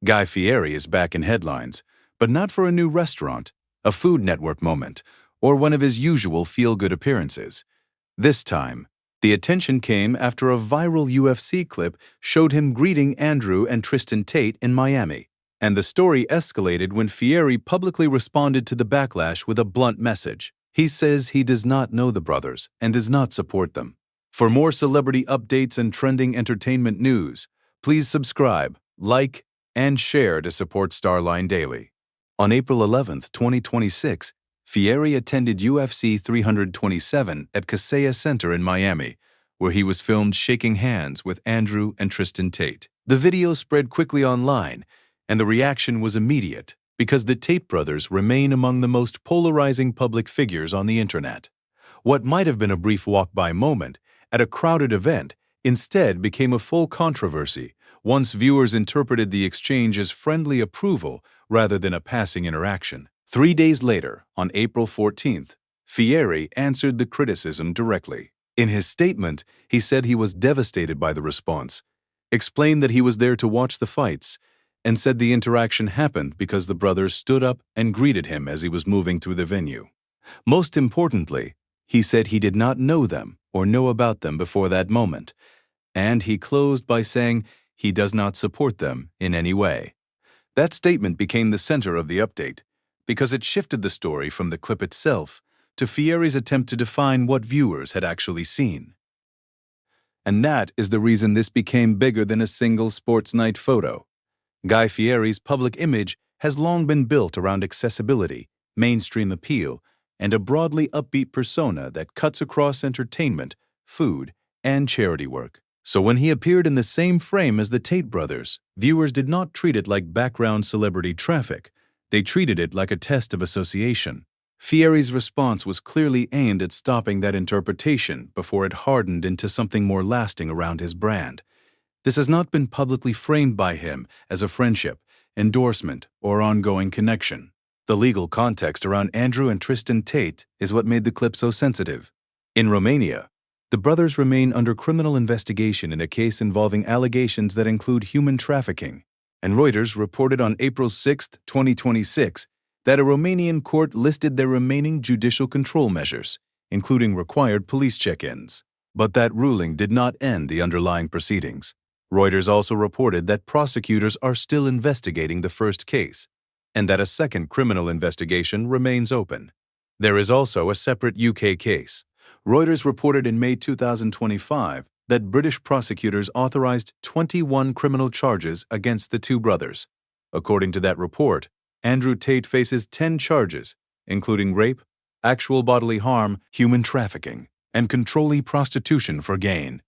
Guy Fieri is back in headlines, but not for a new restaurant, a Food Network moment, or one of his usual feel-good appearances. This time, the attention came after a viral UFC clip showed him greeting Andrew and Tristan Tate in Miami, and the story escalated when Fieri publicly responded to the backlash with a blunt message. He says he does not know the brothers and does not support them. For more celebrity updates and trending entertainment news, please subscribe, like, and share to support Starline Daily. On April 11, 2026, Fieri attended UFC 327 at Kaseya Center in Miami, where he was filmed shaking hands with Andrew and Tristan Tate. The video spread quickly online, and the reaction was immediate because the Tate brothers remain among the most polarizing public figures on the internet. What might have been a brief walk-by moment at a crowded event instead became a full controversy once viewers interpreted the exchange as friendly approval rather than a passing interaction. 3 days later, on April 14th, Fieri answered the criticism directly. In his statement, he said he was devastated by the response, explained that he was there to watch the fights, and said the interaction happened because the brothers stood up and greeted him as he was moving through the venue. Most importantly, he said he did not know them or know about them before that moment, and he closed by saying he does not support them in any way. That statement became the center of the update because it shifted the story from the clip itself to Fieri's attempt to define what viewers had actually seen. And that is the reason this became bigger than a single sports night photo. Guy Fieri's public image has long been built around accessibility, mainstream appeal, and a broadly upbeat persona that cuts across entertainment, food, and charity work. So when he appeared in the same frame as the Tate brothers, viewers did not treat it like background celebrity traffic. They treated it like a test of association. Fieri's response was clearly aimed at stopping that interpretation before it hardened into something more lasting around his brand. This has not been publicly framed by him as a friendship, endorsement, or ongoing connection. The legal context around Andrew and Tristan Tate is what made the clip so sensitive. In Romania, the brothers remain under criminal investigation in a case involving allegations that include human trafficking, and Reuters reported on April 6, 2026, that a Romanian court listed their remaining judicial control measures, including required police check-ins. But that ruling did not end the underlying proceedings. Reuters also reported that prosecutors are still investigating the first case, and that a second criminal investigation remains open. There is also a separate UK case. Reuters reported in May 2025 that British prosecutors authorized 21 criminal charges against the two brothers. According to that report, Andrew Tate faces 10 charges, including rape, actual bodily harm, human trafficking, and controlling prostitution for gain,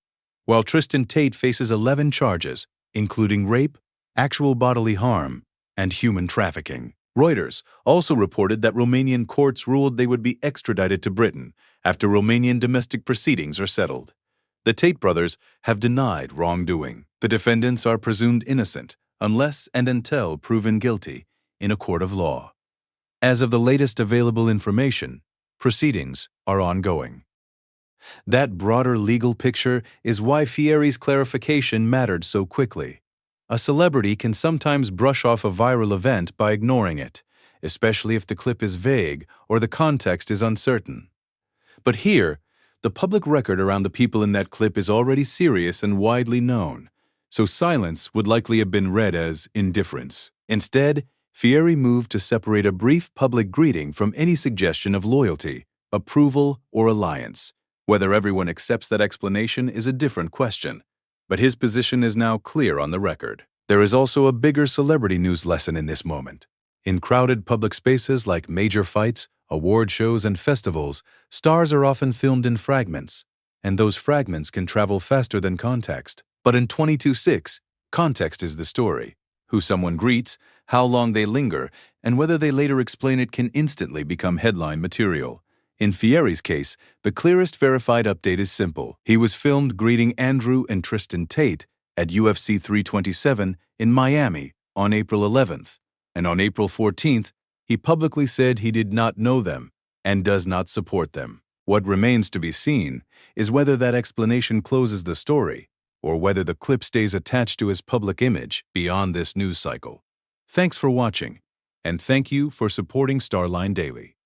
while Tristan Tate faces 11 charges, including rape, actual bodily harm, and human trafficking. Reuters also reported that Romanian courts ruled they would be extradited to Britain after Romanian domestic proceedings are settled. The Tate brothers have denied wrongdoing. The defendants are presumed innocent unless and until proven guilty in a court of law. As of the latest available information, proceedings are ongoing. That broader legal picture is why Fieri's clarification mattered so quickly. A celebrity can sometimes brush off a viral event by ignoring it, especially if the clip is vague or the context is uncertain. But here, the public record around the people in that clip is already serious and widely known, so silence would likely have been read as indifference. Instead, Fieri moved to separate a brief public greeting from any suggestion of loyalty, approval, or alliance. Whether everyone accepts that explanation is a different question, but his position is now clear on the record. There is also a bigger celebrity news lesson in this moment. In crowded public spaces like major fights, award shows, and festivals, stars are often filmed in fragments, and those fragments can travel faster than context. But in 22:6, context is the story. Who someone greets, how long they linger, and whether they later explain it can instantly become headline material. In Fieri's case, the clearest verified update is simple. He was filmed greeting Andrew and Tristan Tate at UFC 327 in Miami on April 11th, and on April 14th, he publicly said he did not know them and does not support them. What remains to be seen is whether that explanation closes the story or whether the clip stays attached to his public image beyond this news cycle. Thanks for watching, and thank you for supporting Starline Daily.